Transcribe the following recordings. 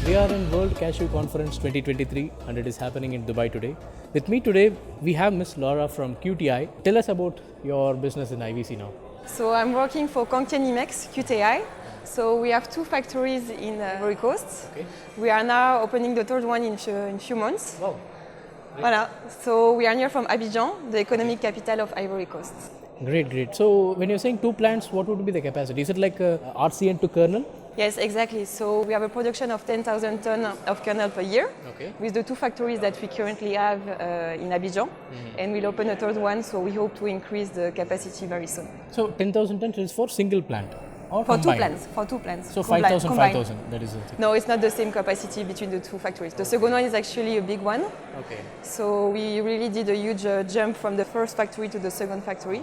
We are in World Cashew Conference 2023 and it is happening in Dubai today. With me today, we have Miss Laura from QTI. Tell us about your business in IVC now. So I'm working for Quang Thien IMEX QTI. So we have two factories in Ivory Coast. Okay. We are now opening the third one in few months. Wow. Voilà. So we are near from Abidjan, the economic capital of Ivory Coast. Great, great. So when you're saying two plants, what would be the capacity? Is it like RCN to kernel? Yes, exactly. So we have a production of 10,000 tons of kernel per year, Okay. with the two factories that we currently have in Abidjan. And we'll open a third one, so we hope to increase the capacity very soon. So 10,000 tons is for single plant? Or For combined? two plants. So Combined. 5,000, 5,000, that is it. No, it's not the same capacity between the two factories. The second one is actually a big one. Okay. So we really did a huge jump from the first factory to the second factory.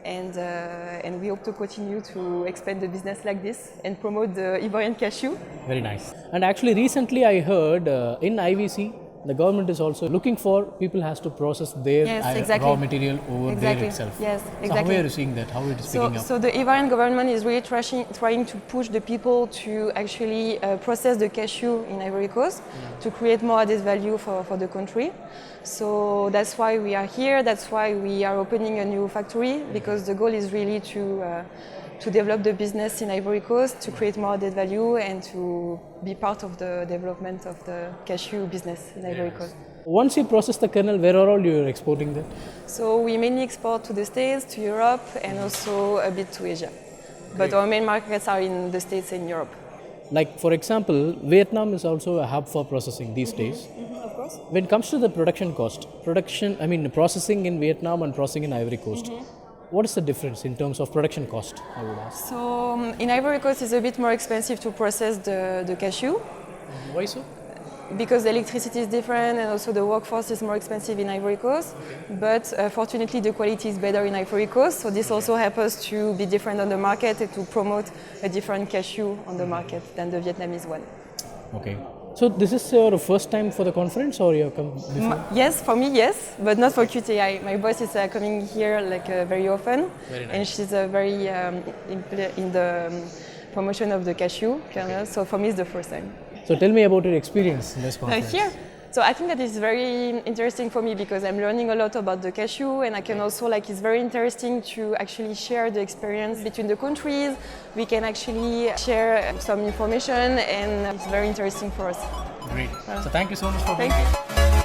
And we hope to continue to expand the business like this and promote the Ivorian cashew. Very nice. And actually recently I heard in IVC, the government is also looking for people has to process their raw material over there itself. Yes, So exactly. how are you seeing that? How it is picking up? So the Ivorian government is really trying to push the people to actually process the cashew in Ivory Coast to create more added value for the country. So that's why we are here. That's why we are opening a new factory, because the goal is really to develop the business in Ivory Coast, to create more added value and to be part of the development of the cashew business in Ivory Coast. Once you process the kernel, where are all you exporting that? So we mainly export to the States, to Europe, and also a bit to Asia. But our main markets are in the States and Europe. Like for example, Vietnam is also a hub for processing these days. Of course. When it comes to the production cost, processing in Vietnam and processing in Ivory Coast, what is the difference in terms of production cost, I would ask? So in Ivory Coast, it's a bit more expensive to process the cashew, Why so? because the electricity is different and also the workforce is more expensive in Ivory Coast. But fortunately, the quality is better in Ivory Coast, so this also helps us to be different on the market and to promote a different cashew on the market than the Vietnamese one. Okay. So this is your first time for the conference, or you have come before? Yes, for me, yes, but not for QTI. My boss is coming here very often, Very nice. and she's very in the promotion of the cashew kernel. So for me, it's the first time. So tell me about your experience in this conference. Here. So I think that is very interesting for me because I'm learning a lot about the cashew, and I can also it's very interesting to actually share the experience between the countries. We can actually share some information, and it's very interesting for us. Great. So thank you so much for being here. Thank you.